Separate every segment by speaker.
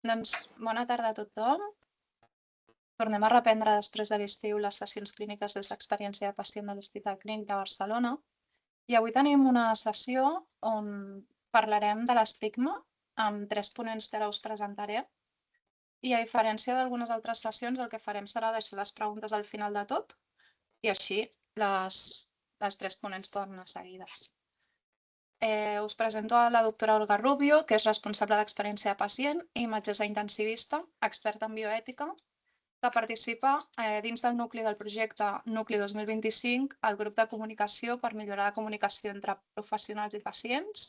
Speaker 1: Doncs bona tarda a tothom. Tornem a reprendre després de l'estiu les sessions clíniques des d'experiència de pacient de l'Hospital Clínic de Barcelona. I avui tenim una sessió on parlarem de l'estigma amb 3 ponents que ara us presentaré. I a diferència d'algunes altres sessions, el que farem serà deixar les preguntes al final de tot i així les 3 ponents poden anar seguides. Us presento a la doctora Olga Rubio, que és responsable d'experiència de pacient i metgessa intensivista, experta en bioètica, que participa dins del nucli del projecte Nucli 2025, el grup de comunicació per millorar la comunicació entre professionals i pacients.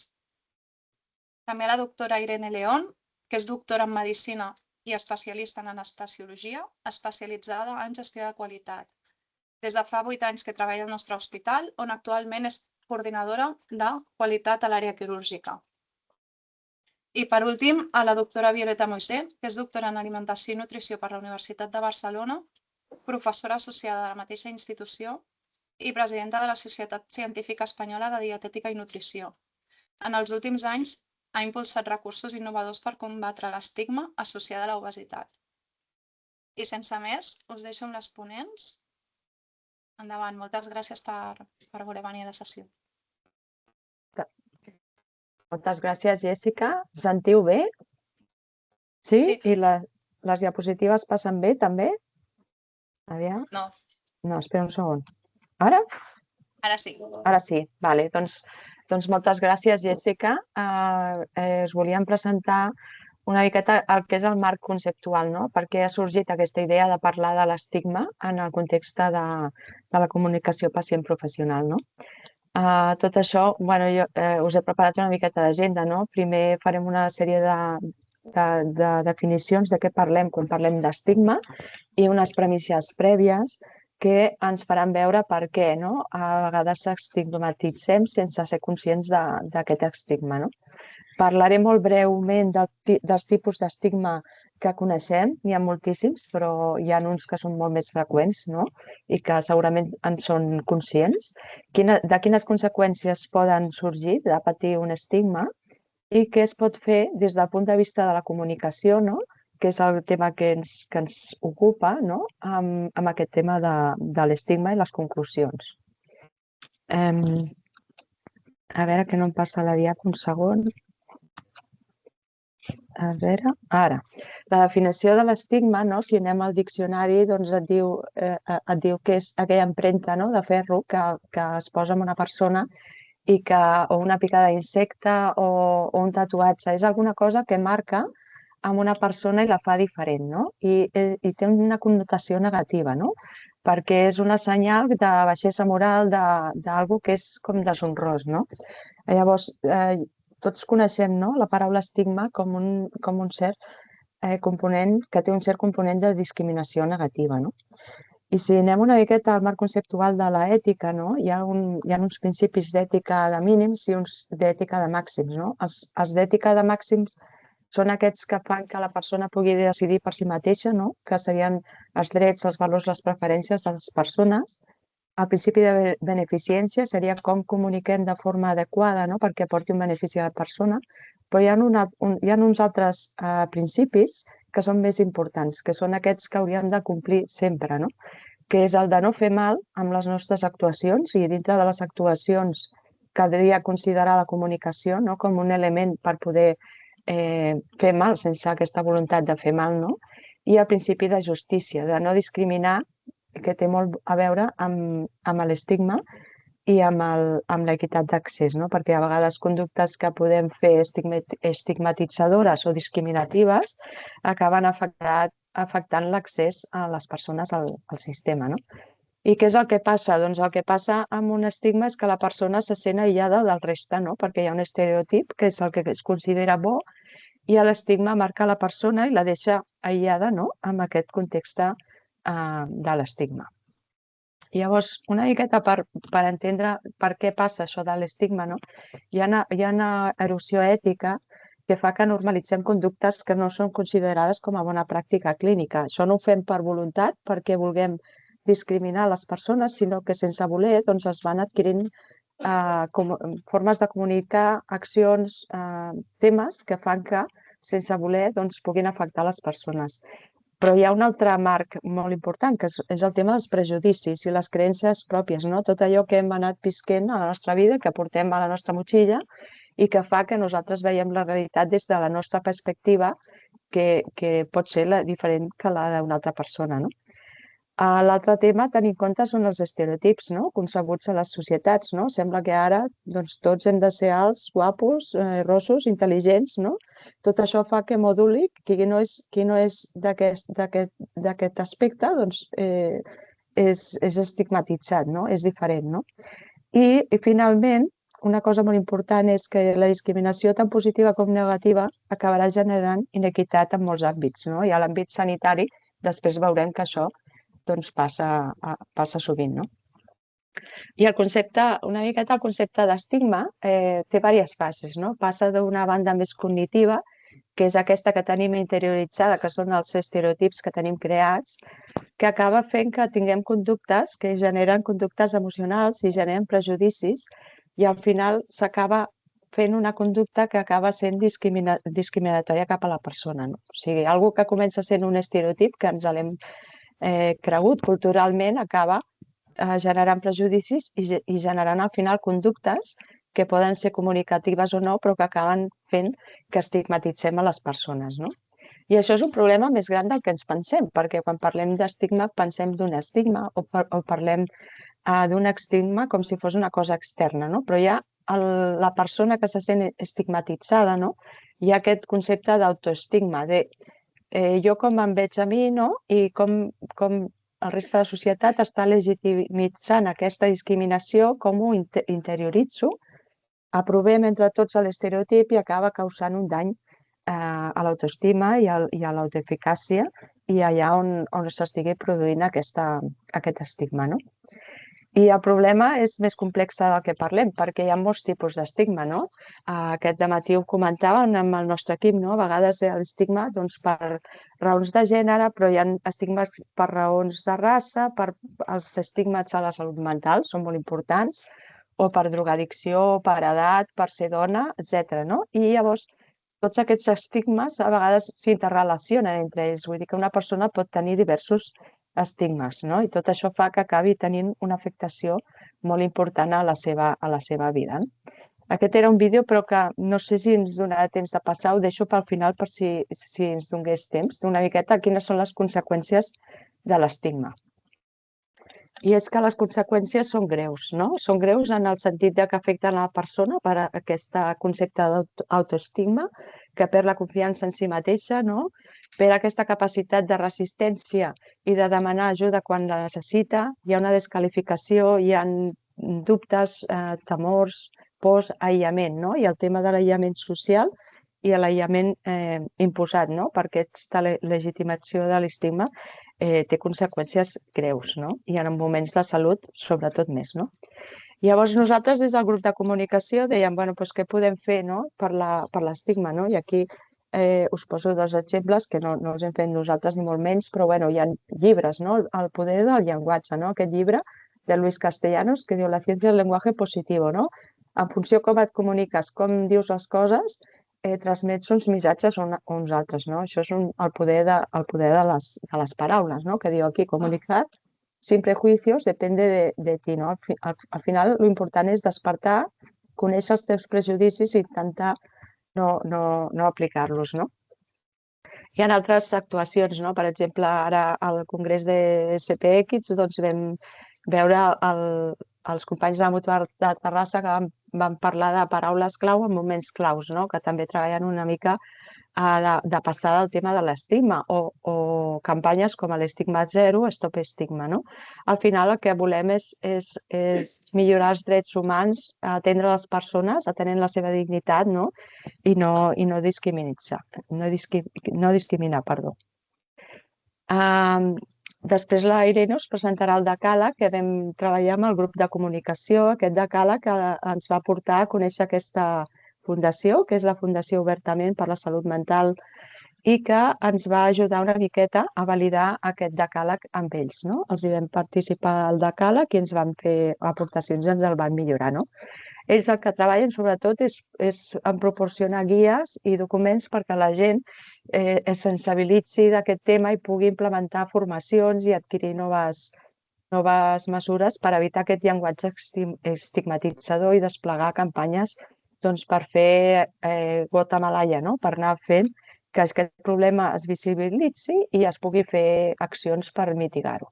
Speaker 1: També la doctora Irene León, que és doctora en medicina i especialista en anestesiologia, especialitzada en gestió de qualitat. Des de fa 8 anys que treballa al nostre hospital, on actualment és coordinadora de qualitat a l'àrea quirúrgica. I per últim, a la doctora Violeta Moisé, que és doctora en alimentació i nutrició per la Universitat de Barcelona, professora associada de la mateixa institució i presidenta de la Societat Científica Espanyola de Dietètica i Nutrició. En els últims anys ha impulsat recursos innovadors per combatre l'estigma associat a l'obesitat. I sense més, us deixo amb les ponents. Endavant, moltes gràcies per voler venir a la sessió.
Speaker 2: Moltes gràcies, Jessica. Sentiu bé? Sí?
Speaker 1: Sí.
Speaker 2: I les diapositives passen bé, també? Aviam.
Speaker 1: No.
Speaker 2: No, espera un segon. Ara?
Speaker 1: Ara sí.
Speaker 2: Ara sí, vale. Doncs moltes gràcies, Jessica. Us volíem presentar una miqueta el que és el marc conceptual, no? Per què ha sorgit aquesta idea de parlar de l'estigma en el context de la comunicació pacient-professional, no? Tot això, jo us he preparat una miqueta d'agenda, no? Primer farem una sèrie de definicions de què parlem quan parlem d'estigma i unes premisses prèvies que ens faran veure per què, no? A vegades s'estigmatitzem sense ser conscients d'aquest estigma, no? Parlaré molt breument dels tipus d'estigma que coneixem, n'hi ha moltíssims, però hi ha uns que són molt més freqüents, no? I que segurament en són conscients. De quines conseqüències poden sorgir de patir un estigma i què es pot fer des del punt de vista de la comunicació, no? Que és el tema que ens ocupa, no? Amb aquest tema de l'estigma i les conclusions. A veure que no em passa la diapo un segon. A veure, ara. La definició de l'estigma, si anem al diccionari, doncs et diu que és aquella empremta de ferro que es posa en una persona o una picada d'insecte o un tatuatge. És alguna cosa que marca amb una persona i la fa diferent, no? I té una connotació negativa, no? Perquè és una senyal de baixesa moral, d'algú que és com deshonrós, no? Llavors, tots coneixem la paraula estigma com un cert component, que té un cert component de discriminació negativa, no? I si anem una miqueta al marc conceptual de l'ètica, hi ha uns principis d'ètica de mínims i uns d'ètica de màxims, no? Els d'ètica de màxims són aquests que fan que la persona pugui decidir per si mateixa, no? Que serien els drets, els valors, les preferències de les persones. El principi de beneficència seria com comuniquem de forma adequada, no? Perquè aporti un benefici a la persona, però hi ha uns altres principis que són més importants, que són aquests que hauríem de complir sempre, no? Que és el de no fer mal amb les nostres actuacions i dintre de les actuacions caldria considerar la comunicació com un element per poder fer mal sense aquesta voluntat de fer mal, no? I el principi de justícia, de no discriminar, que té molt a veure amb l'estigma i amb l'equitat d'accés, no? Perquè a vegades conductes que podem fer estigmatitzadores o discriminatives acaben afectant l'accés a les persones al sistema, no? I què és el que passa? Doncs el que passa amb un estigma és que la persona se sent aïllada del reste, no? Perquè hi ha un estereotip que és el que es considera bo i l'estigma marca la persona i la deixa aïllada, no? Amb aquest context de l'estigma. Llavors, una miqueta per entendre per què passa això de l'estigma, no? Hi ha una erosió ètica que fa que normalitzem conductes que no són considerades com a bona pràctica clínica. Això no ho fem per voluntat, perquè vulguem discriminar les persones, sinó que sense voler es van adquirint formes de comunicar, accions, temes que fan que sense voler, doncs, puguin afectar les persones. Però hi ha un altre marc molt important, que és el tema dels prejudicis i les creences pròpies, no? Tot allò que hem anat visquent a la nostra vida, que portem a la nostra motxilla i que fa que nosaltres veiem la realitat des de la nostra perspectiva, que pot ser diferent que la d'una altra persona, no? L'altre tema a tenir en compte són els estereotips, no? Concebuts a les societats, no? Sembla que ara doncs, tots hem de ser alts, guapos, rossos, intel·ligents, no? Tot això fa que moduli qui no és d'aquest aspecte, doncs és estigmatitzat, no? És diferent, no? I finalment, una cosa molt important és que la discriminació tant positiva com negativa acabarà generant inequitat en molts àmbits, no? I a l'àmbit sanitari després veurem que això doncs, passa sovint, no? I una miqueta el concepte d'estigma té diverses fases, no? Passa d'una banda més cognitiva, que és aquesta que tenim interioritzada, que són els estereotips que tenim creats, que acaba fent que tinguem conductes que generen conductes emocionals i generen prejudicis, i al final s'acaba fent una conducta que acaba sent discriminatòria cap a la persona, no? O sigui, algo que comença sent un estereotip que ens l'hem cregut culturalment acaba generant prejudicis i generant al final conductes que poden ser comunicatives o no, però que acaben fent que estigmatitzem a les persones, no? I això és un problema més gran del que ens pensem, perquè quan parlem d'estigma pensem d'un estigma o parlem d'un estigma com si fos una cosa externa, no? Però hi ha la persona que se sent estigmatitzada, no? Hi ha aquest concepte d'autoestigma, de jo com em veig a mi, no? I com el resta de la societat està legitimitzant aquesta discriminació, com ho interioritzo, aprovem entre tots l'estereotip i acaba causant un dany a l'autoestima i a l'autoeficàcia i allà on s'estigui produint aquest estigma, no? I el problema és més complex del que parlem, perquè hi ha molts tipus d'estigma, no? Aquest dematí ho comentàvem amb el nostre equip, no? A vegades hi ha l'estigma per raons de gènere, però hi ha estigmes per raons de raça, els estigmes a la salut mental són molt importants, o per drogadicció, per edat, per ser dona, etc. No? I llavors tots aquests estigmes a vegades s'interrelacionen entre ells, vull dir que una persona pot tenir diversos estigmes, no? I tot això fa que acabi tenint una afectació molt important a la seva vida. Aquest era un vídeo, però que no sé si ens donarà temps de passar, ho deixo pel final per si ens donés temps, d'una miqueta quines són les conseqüències de l'estigma. I és que les conseqüències són greus, no? Són greus en el sentit que afecten a la persona per aquest concepte d'autoestigma, que perd la confiança en si mateixa, no? Per aquesta capacitat de resistència i de demanar ajuda quan la necessita, hi ha una desqualificació, hi ha dubtes, temors, pors, aïllament, no? I el tema de l'aïllament social i l'aïllament imposat, no? Perquè aquesta legitimació de l'estigma té conseqüències greus, no? I en moments de salut, sobretot més, no? Llavors, nosaltres, des del grup de comunicació, dèiem, bueno, doncs què podem fer per l'estigma, no? I aquí us poso dos exemples que no els hem fet nosaltres ni molt menys, però bueno, hi ha llibres, no? El poder del llenguatge, no? Aquest llibre de Luis Castellanos que diu La ciència del lenguaje positivo, no? En funció com et comuniques, com dius les coses, transmets uns missatges a uns altres, no? Això és el poder de les paraules, no? Que diu aquí, comunicar sin prejuicios depende de ti, no? Al final, l'important és despertar, conèixer els teus prejudicis i intentar no aplicar-los, no? Hi ha altres actuacions, no? Per exemple, ara al Congrés de SPX doncs vam veure els companys de la Mútua de Terrassa que van parlar de paraules clau en moments claus, no? Que també treballen una mica de passar del tema de l'estigma o campanyes com l'estigma zero, Stop Estigma, no? Al final el que volem és millorar els drets humans, atendre les persones, atenent la seva dignitat, no? I no discriminar, perdó. Després la Irene us presentarà el decàleg que vam treballar amb el grup de comunicació. Aquest decàleg ens va portar a conèixer aquesta fundació, que és la Fundació Obertament per la Salut Mental, i que ens va ajudar una miqueta a validar aquest decàleg amb ells, no? Els hi vam participar al decàleg i ens van fer aportacions i ens el van millorar, no? ells el que treballen sobretot és en proporcionar guies i documents perquè la gent es sensibilitzi d'aquest tema i pugui implementar formacions i adquirir noves mesures per evitar aquest llenguatge estigmatitzador i desplegar campanyes per fer gota malaia, no? Per anar fent que aquest problema es visibilitzi i es pugui fer accions per mitigar-ho.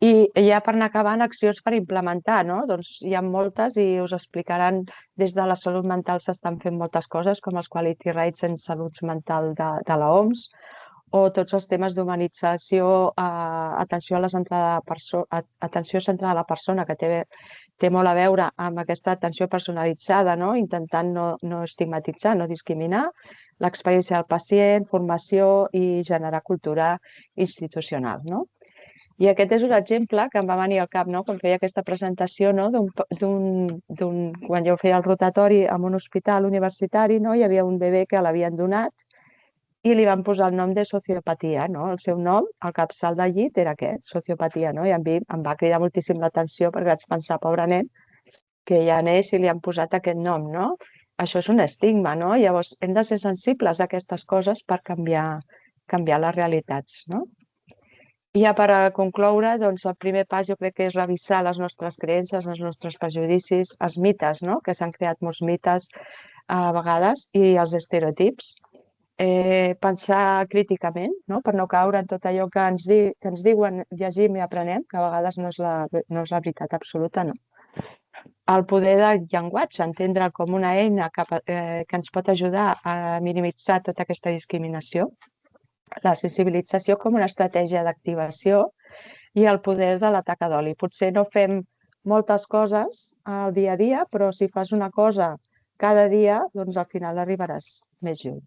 Speaker 2: I ja per anar acabant, accions per implementar, no? Doncs hi ha moltes i us explicaran des de la salut mental s'estan fent moltes coses, com els Quality Rights en salut mental de l'OMS, o tots els temes d'humanització, atenció centrada a la persona, que té molt a veure amb aquesta atenció personalitzada, no? Intentant no estigmatitzar, no discriminar, l'experiència del pacient, formació i generar cultura institucional, no? I aquest és un exemple que em va venir al cap, no? Quan feia aquesta presentació, no? Quan jo feia el rotatori en un hospital universitari, no? Hi havia un bebè que l'havien donat i li van posar el nom de sociopatia, no? El seu nom, el capçal del llit, era aquest, sociopatia, no? I a mi em va cridar moltíssim l'atenció perquè vaig pensar, pobre nen, que ja neix i li han posat aquest nom, no? Això és un estigma, no? Llavors, hem de ser sensibles a aquestes coses per canviar les realitats, no? I ja per concloure, doncs el primer pas jo crec que és revisar les nostres creences, els nostres prejudicis, els mites, no? Que s'han creat molts mites a vegades i els estereotips. Pensar críticament, no? Per no caure en tot allò que ens diuen, llegim i aprenem, que a vegades no és la veritat absoluta, no? El poder del llenguatge, entendre'l com una eina que ens pot ajudar a minimitzar tota aquesta discriminació, la sensibilització com una estratègia d'activació i el poder de la taca d'oli. Potser no fem moltes coses al dia a dia, però si fas una cosa cada dia, doncs al final arribaràs més lluny.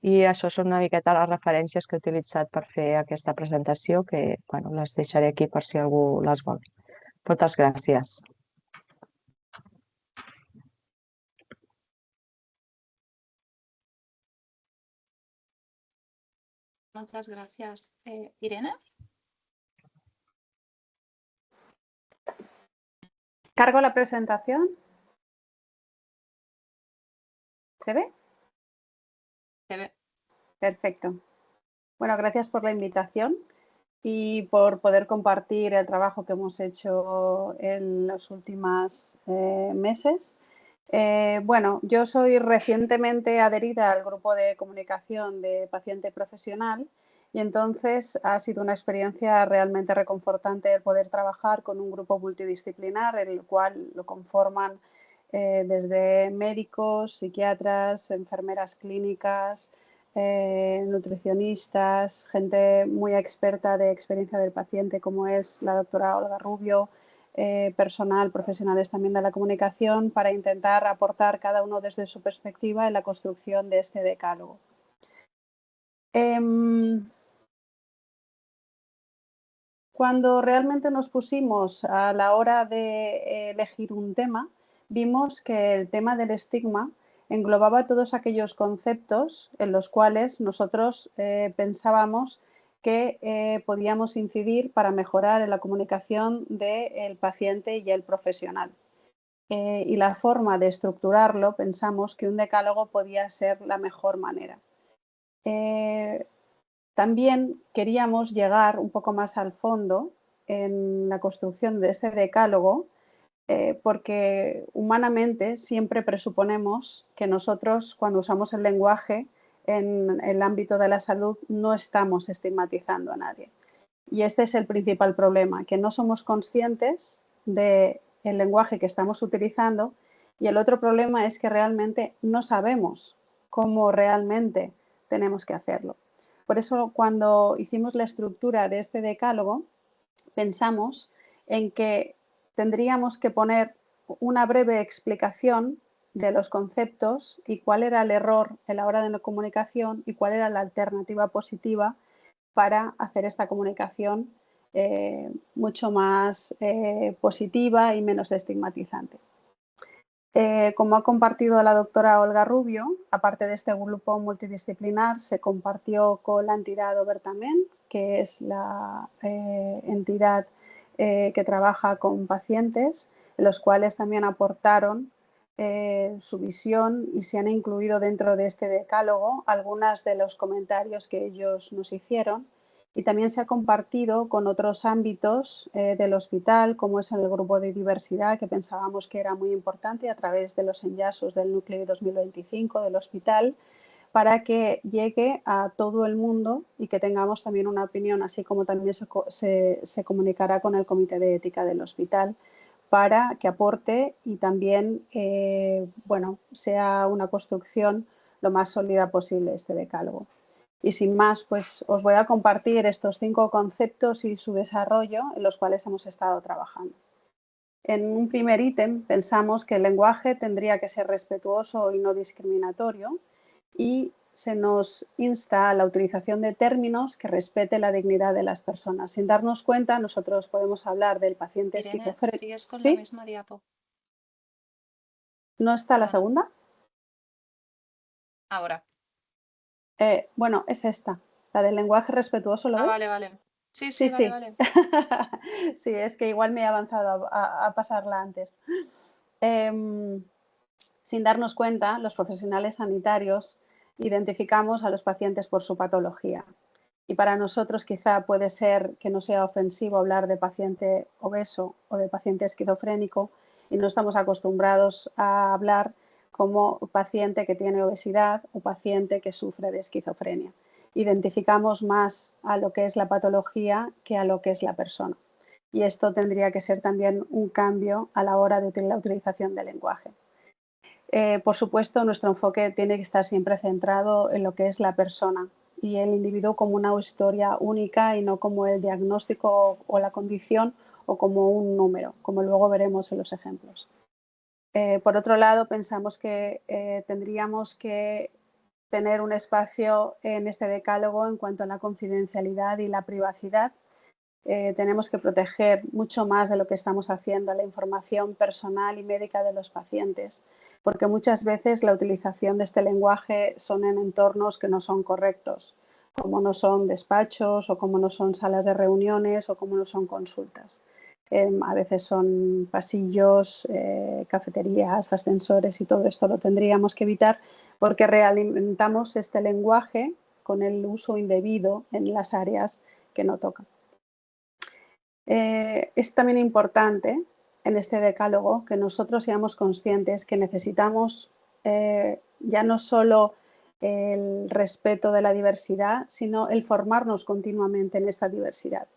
Speaker 2: I això són una miqueta les referències que he utilitzat per fer aquesta presentació, que les deixaré aquí per si algú les vol. Moltes gràcies.
Speaker 1: Muchas gracias. Irene.
Speaker 3: ¿Cargo la presentación? ¿Se ve?
Speaker 1: Se ve.
Speaker 3: Perfecto. Bueno, gracias por la invitación y por poder compartir el trabajo que hemos hecho en los últimos meses. Bueno, yo soy recientemente adherida al grupo de comunicación de paciente profesional y entonces ha sido una experiencia realmente reconfortante el poder trabajar con un grupo multidisciplinar, el cual lo conforman desde médicos, psiquiatras, enfermeras clínicas, nutricionistas, gente muy experta de experiencia del paciente como es la doctora Olga Rubio, profesionales también de la comunicación, para intentar aportar cada uno desde su perspectiva en la construcción de este decálogo. Cuando realmente nos pusimos a la hora de elegir un tema, vimos que el tema del estigma englobaba todos aquellos conceptos en los cuales nosotros pensábamos que podíamos incidir para mejorar en la comunicación del paciente y el profesional. Y la forma de estructurarlo, pensamos que un decálogo podía ser la mejor manera. También queríamos llegar un poco más al fondo en la construcción de este decálogo, porque humanamente siempre presuponemos que nosotros, cuando usamos el lenguaje en el ámbito de la salud, no estamos estigmatizando a nadie. Y este es el principal problema, que no somos conscientes del lenguaje que estamos utilizando, y el otro problema es que realmente no sabemos cómo realmente tenemos que hacerlo. Por eso, cuando hicimos la estructura de este decálogo, pensamos en que tendríamos que poner una breve explicación de los conceptos y cuál era el error en la hora de la comunicación y cuál era la alternativa positiva para hacer esta comunicación mucho más positiva y menos estigmatizante. Como ha compartido la doctora Olga Rubio, aparte de este grupo multidisciplinar, se compartió con la entidad Obertamen, que es la entidad que trabaja con pacientes, en los cuales también aportaron su visión y se han incluido dentro de este decálogo algunos de los comentarios que ellos nos hicieron, y también se ha compartido con otros ámbitos del hospital, como es el grupo de diversidad, que pensábamos que era muy importante, a través de los enllaces del Núcleo 2025 del hospital, para que llegue a todo el mundo y que tengamos también una opinión, así como también se comunicará con el Comité de Ética del hospital, para que aporte y también bueno, sea una construcción lo más sólida posible este decálogo. Y sin más, pues os voy a compartir estos 5 conceptos y su desarrollo en los cuales hemos estado trabajando. En un primer ítem pensamos que el lenguaje tendría que ser respetuoso y no discriminatorio, y se nos insta a la utilización de términos que respete la dignidad de las personas. Sin darnos cuenta, nosotros podemos hablar del paciente
Speaker 1: Irene,
Speaker 3: esquizofrénico.
Speaker 1: sigues con
Speaker 3: ¿Sí?
Speaker 1: la misma diapo.
Speaker 3: ¿No está la
Speaker 1: Perdona.
Speaker 3: segunda?
Speaker 1: Ahora.
Speaker 3: Bueno, es esta, la del lenguaje respetuoso, ¿lo ves?
Speaker 1: Vale, vale. Sí,
Speaker 3: Sí,
Speaker 1: vale,
Speaker 3: sí.
Speaker 1: vale.
Speaker 3: Sí, es que igual me he avanzado a pasarla antes. Sin darnos cuenta, los profesionales sanitarios identificamos a los pacientes por su patología. Y para nosotros quizá puede ser que no sea ofensivo hablar de paciente obeso o de paciente esquizofrénico, y no estamos acostumbrados a hablar como paciente que tiene obesidad o paciente que sufre de esquizofrenia. Identificamos más a lo que es la patología que a lo que es la persona. Y esto tendría que ser también un cambio a la hora de la utilización del lenguaje. Por supuesto, nuestro enfoque tiene que estar siempre centrado en lo que es la persona y el individuo como una historia única y no como el diagnóstico o la condición o como un número, como luego veremos en los ejemplos. Por otro lado, pensamos que tendríamos que tener un espacio en este decálogo en cuanto a la confidencialidad y la privacidad. Tenemos que proteger mucho más de lo que estamos haciendo la información personal y médica de los pacientes, porque muchas veces la utilización de este lenguaje son en entornos que no son correctos, como no son despachos o como no son salas de reuniones o como no son consultas. A veces son pasillos, cafeterías, ascensores, y todo esto lo tendríamos que evitar porque realimentamos este lenguaje con el uso indebido en las áreas que no tocan. Es también importante en este decálogo que nosotros seamos conscientes que necesitamos ya no solo el respeto de la diversidad, sino el formarnos continuamente en esta diversidad.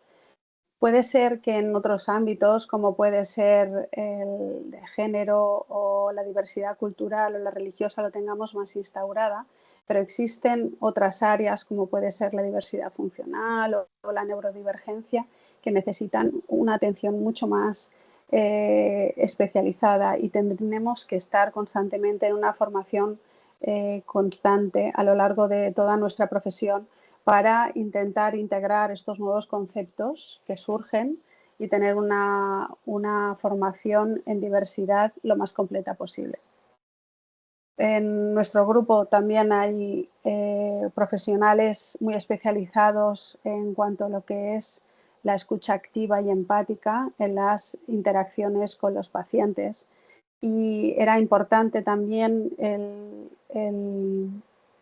Speaker 3: Puede ser que en otros ámbitos, como puede ser el de género o la diversidad cultural o la religiosa, lo tengamos más instaurada, pero existen otras áreas, como puede ser la diversidad funcional o la neurodivergencia, que necesitan una atención mucho más especializada, y tendremos que estar constantemente en una formación constante a lo largo de toda nuestra profesión para intentar integrar estos nuevos conceptos que surgen y tener una formación en diversidad lo más completa posible. En nuestro grupo también hay profesionales muy especializados en cuanto a lo que es la escucha activa y empática en las interacciones con los pacientes. Y era importante también el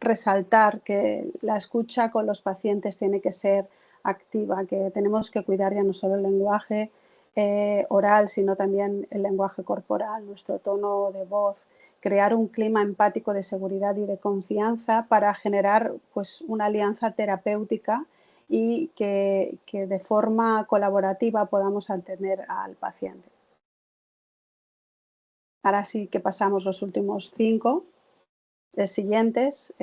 Speaker 3: resaltar que la escucha con los pacientes tiene que ser activa, que tenemos que cuidar ya no solo el lenguaje oral, sino también el lenguaje corporal, nuestro tono de voz, crear un clima empático de seguridad y de confianza para generar pues, una alianza terapéutica y que de forma colaborativa podamos atender al paciente. Ahora sí que pasamos los últimos 5 siguientes.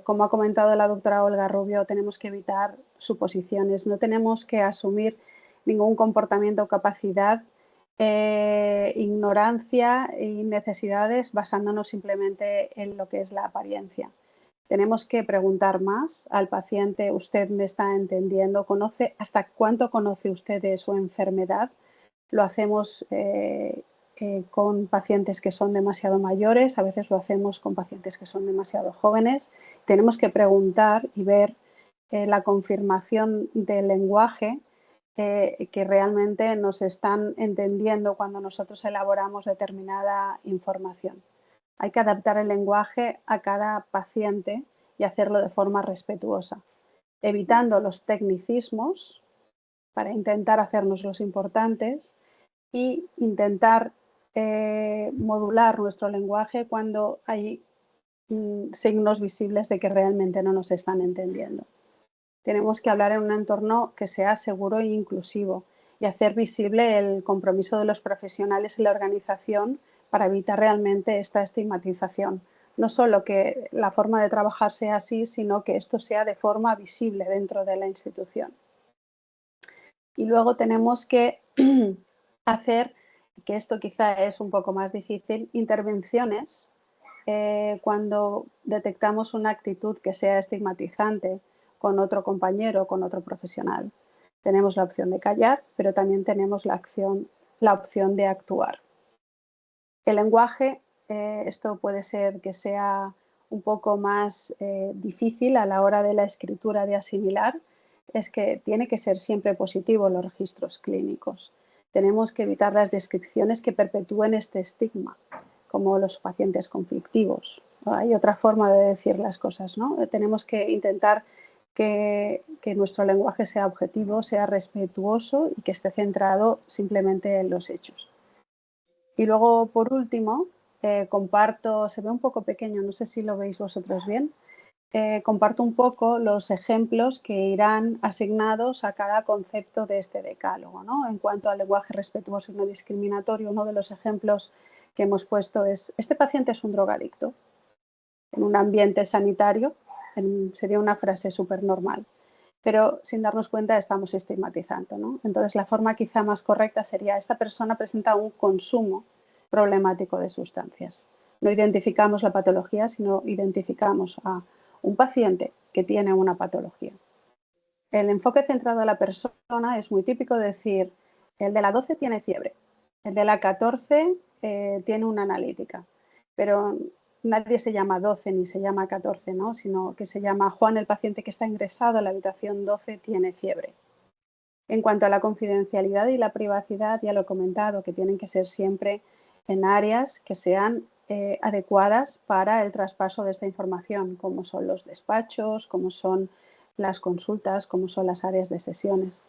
Speaker 3: Como ha comentado la doctora Olga Rubio, tenemos que evitar suposiciones, no tenemos que asumir ningún comportamiento o capacidad, ignorancia y necesidades basándonos simplemente en lo que es la apariencia. Tenemos que preguntar más al paciente: ¿usted me está entendiendo? ¿Hasta cuánto conoce usted de su enfermedad? Lo hacemos con pacientes que son demasiado mayores, a veces lo hacemos con pacientes que son demasiado jóvenes. Tenemos que preguntar y ver la confirmación del lenguaje que realmente nos están entendiendo cuando nosotros elaboramos determinada información. Hay que adaptar el lenguaje a cada paciente y hacerlo de forma respetuosa, evitando los tecnicismos para intentar hacernos los importantes y intentar modular nuestro lenguaje cuando hay signos visibles de que realmente no nos están entendiendo. Tenemos que hablar en un entorno que sea seguro e inclusivo y hacer visible el compromiso de los profesionales en la organización para evitar realmente esta estigmatización. No solo que la forma de trabajar sea así, sino que esto sea de forma visible dentro de la institución. Y luego tenemos que hacer, que esto quizá es un poco más difícil, intervenciones cuando detectamos una actitud que sea estigmatizante con otro compañero, con otro profesional. Tenemos la opción de callar, pero también tenemos la opción de actuar. El lenguaje, esto puede ser que sea un poco más difícil a la hora de la escritura de asimilar, es que tiene que ser siempre positivo los registros clínicos. Tenemos que evitar las descripciones que perpetúen este estigma, como los pacientes conflictivos. Hay otra forma de decir las cosas, ¿no? Tenemos que intentar que nuestro lenguaje sea objetivo, sea respetuoso y que esté centrado simplemente en los hechos. Y luego, por último, comparto, se ve un poco pequeño, no sé si lo veis vosotros bien, comparto un poco los ejemplos que irán asignados a cada concepto de este decálogo, ¿no? En cuanto al lenguaje respetuoso y no discriminatorio, uno de los ejemplos que hemos puesto es, este paciente es un drogadicto. En un ambiente sanitario sería una frase súper normal, pero sin darnos cuenta estamos estigmatizando, ¿no? Entonces la forma quizá más correcta sería, esta persona presenta un consumo problemático de sustancias. No identificamos la patología, sino identificamos a un paciente que tiene una patología. El enfoque centrado en la persona es muy típico decir, el de la 12 tiene fiebre, el de la 14 tiene una analítica, pero nadie se llama 12 ni se llama 14, ¿no? Sino que se llama Juan, el paciente que está ingresado en la habitación 12 tiene fiebre. En cuanto a la confidencialidad y la privacidad, ya lo he comentado, que tienen que ser siempre en áreas que sean adecuadas para el traspaso de esta información, como son los despachos, como son las consultas, como son las áreas de sesiones.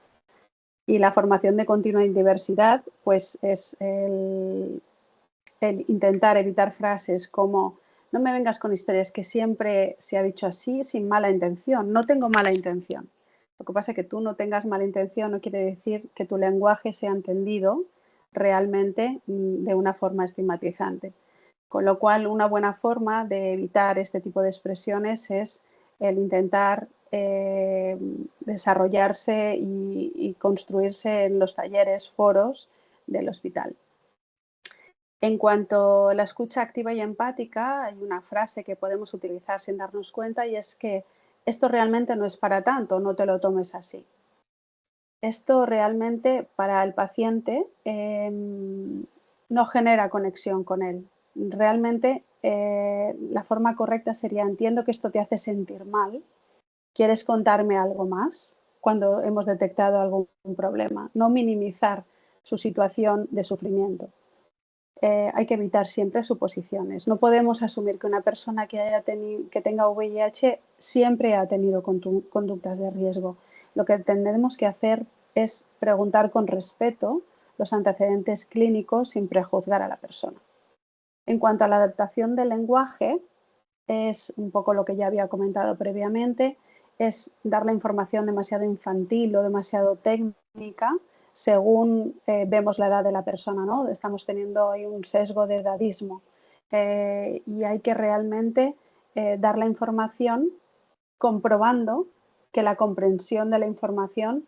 Speaker 3: Y la formación de continua en diversidad, pues es el intentar evitar frases como no me vengas con historias que siempre se ha dicho así sin mala intención, no tengo mala intención. Lo que pasa es que tú no tengas mala intención no quiere decir que tu lenguaje sea entendido realmente de una forma estigmatizante. Con lo cual, una buena forma de evitar este tipo de expresiones es el intentar desarrollarse y construirse en los talleres, foros del hospital. En cuanto a la escucha activa y empática, hay una frase que podemos utilizar sin darnos cuenta y es que esto realmente no es para tanto, no te lo tomes así. Esto realmente para el paciente no genera conexión con él. Realmente la forma correcta sería, entiendo que esto te hace sentir mal, ¿quieres contarme algo más? Cuando hemos detectado algún problema, no minimizar su situación de sufrimiento. Hay que evitar siempre suposiciones. No podemos asumir que una persona que tenga VIH siempre ha tenido conductas de riesgo. Lo que tenemos que hacer es preguntar con respeto los antecedentes clínicos sin prejuzgar a la persona. En cuanto a la adaptación del lenguaje, es un poco lo que ya había comentado previamente, es dar la información demasiado infantil o demasiado técnica según vemos la edad de la persona, ¿no? Estamos teniendo ahí un sesgo de edadismo y hay que realmente dar la información comprobando que la comprensión de la información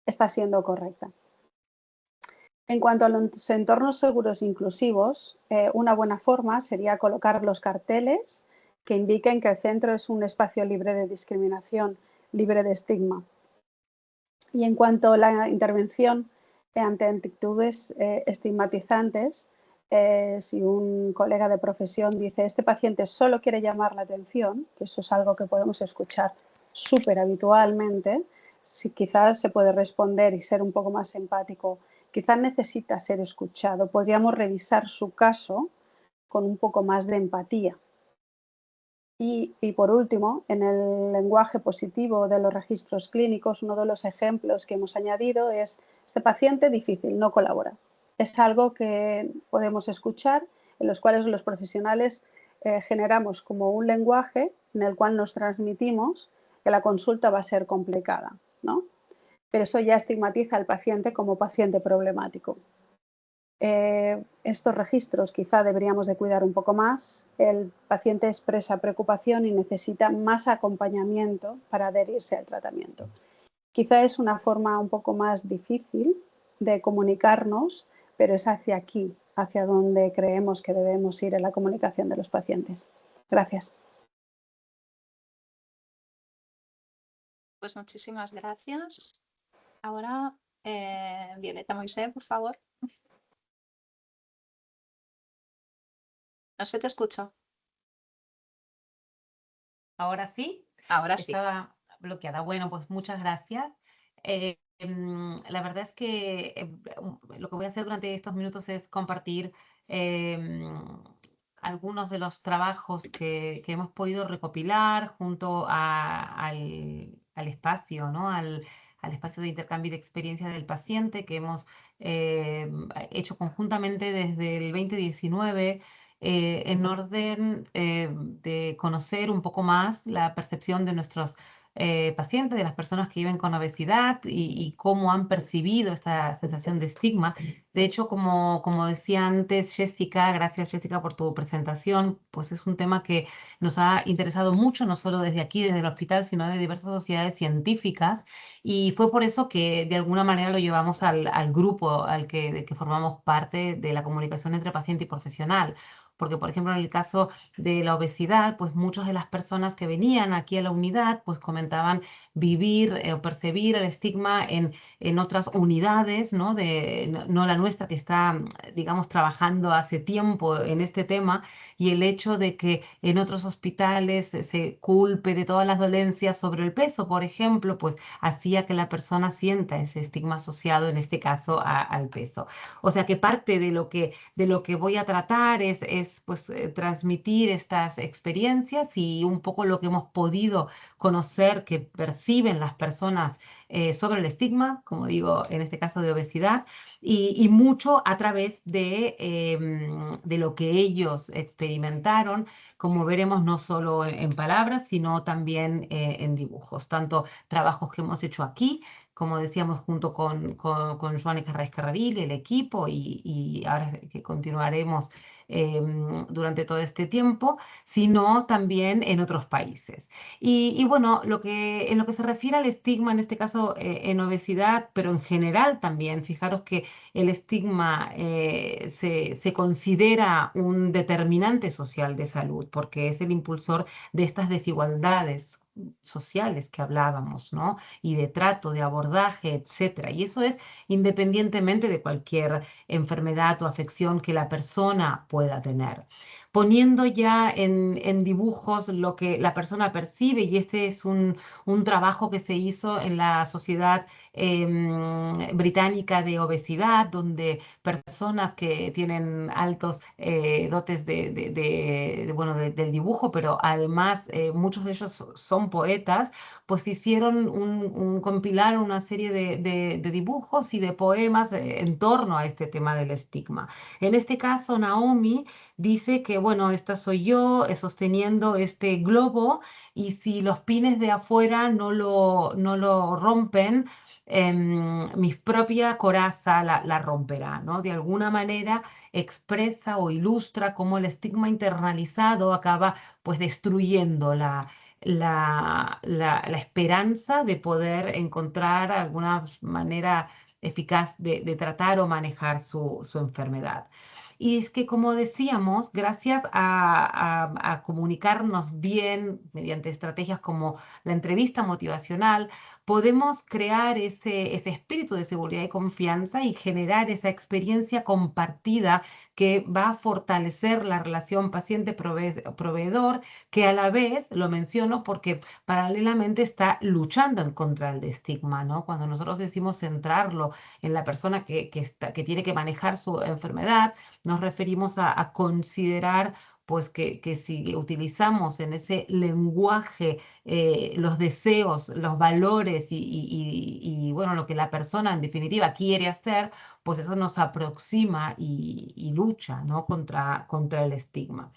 Speaker 3: está siendo correcta. En cuanto a los entornos seguros e inclusivos, una buena forma sería colocar los carteles que indiquen que el centro es un espacio libre de discriminación, libre de estigma. Y en cuanto a la intervención ante actitudes estigmatizantes, si un colega de profesión dice este paciente solo quiere llamar la atención, que eso es algo que podemos escuchar súper habitualmente, si quizás se puede responder y ser un poco más empático, quizás necesita ser escuchado. Podríamos revisar su caso con un poco más de empatía. Y por último, en el lenguaje positivo de los registros clínicos, uno de los ejemplos que hemos añadido es: este paciente difícil, no colabora. Es algo que podemos escuchar, en los cuales los profesionales generamos como un lenguaje en el cual nos transmitimos que la consulta va a ser complicada, ¿no? Pero eso ya estigmatiza al paciente como paciente problemático. Estos registros quizá deberíamos de cuidar un poco más. El paciente expresa preocupación y necesita más acompañamiento para adherirse al tratamiento. Quizá es una forma un poco más difícil de comunicarnos, pero es hacia aquí, hacia donde creemos que debemos ir en la comunicación de los pacientes. Gracias.
Speaker 1: Pues muchísimas gracias. Ahora, Violeta Moisés, por favor. No se te escucha.
Speaker 4: Ahora sí,
Speaker 1: Ahora sí.
Speaker 4: estaba bloqueada. Bueno, pues muchas gracias. La verdad es que lo que voy a hacer durante estos minutos es compartir algunos de los trabajos que hemos podido recopilar junto al espacio, ¿no? Al espacio de intercambio de experiencia del paciente que hemos hecho conjuntamente desde el 2019 en orden de conocer un poco más la percepción de nuestros pacientes, de las personas que viven con obesidad y cómo han percibido esta sensación de estigma. De hecho, como decía antes Jessica, gracias Jessica por tu presentación, pues es un tema que nos ha interesado mucho, no solo desde aquí, desde el hospital, sino de diversas sociedades científicas, y fue por eso que de alguna manera lo llevamos al grupo del que formamos parte de la comunicación entre paciente y profesional. Porque, por ejemplo, en el caso de la obesidad, pues muchas de las personas que venían aquí a la unidad, pues comentaban vivir o percibir el estigma en otras unidades, ¿no? No la nuestra, que está, digamos, trabajando hace tiempo en este tema, y el hecho de que en otros hospitales se culpe de todas las dolencias sobre el peso, por ejemplo, pues hacía que la persona sienta ese estigma asociado, en este caso, al peso. O sea que parte de lo que voy a tratar es pues, transmitir estas experiencias y un poco lo que hemos podido conocer que perciben las personas sobre el estigma, como digo, en este caso de obesidad, y mucho a través de lo que ellos experimentaron, como veremos, no solo en palabras, sino también en dibujos, tanto trabajos que hemos hecho aquí, como decíamos, junto con Joan Carrasco Carreril, el equipo, y ahora que continuaremos durante todo este tiempo, sino también en otros países. Y bueno, en lo que se refiere al estigma, en este caso en obesidad, pero en general también, fijaros que el estigma se considera un determinante social de salud, porque es el impulsor de estas desigualdades sociales que hablábamos, ¿no? Y de trato, de abordaje, etcétera. Y eso es independientemente de cualquier enfermedad o afección que la persona pueda tener. Poniendo ya en dibujos lo que la persona percibe, y este es un trabajo que se hizo en la Sociedad Británica de Obesidad, donde personas que tienen altos dotes bueno, del dibujo, pero además muchos de ellos son poetas, pues hicieron compilaron una serie de dibujos y de poemas en torno a este tema del estigma. En este caso, Naomi dice que, bueno, esta soy yo sosteniendo este globo, y si los pines de afuera no lo rompen, mi propia coraza la romperá, ¿no? De alguna manera expresa o ilustra cómo el estigma internalizado acaba pues destruyendo la esperanza de poder encontrar alguna manera eficaz de tratar o manejar su enfermedad. Y es que, como decíamos, gracias a comunicarnos bien mediante estrategias como la entrevista motivacional, podemos crear ese espíritu de seguridad y confianza y generar esa experiencia compartida que va a fortalecer la relación paciente-proveedor, que a la vez, lo menciono porque paralelamente está luchando en contra del estigma, ¿no? Cuando nosotros decimos centrarlo en la persona que tiene que manejar su enfermedad, nos referimos a considerar pues que si utilizamos en ese lenguaje los deseos, los valores y, bueno, lo que la persona en definitiva quiere hacer, pues eso nos aproxima y lucha, ¿no? contra el estigma.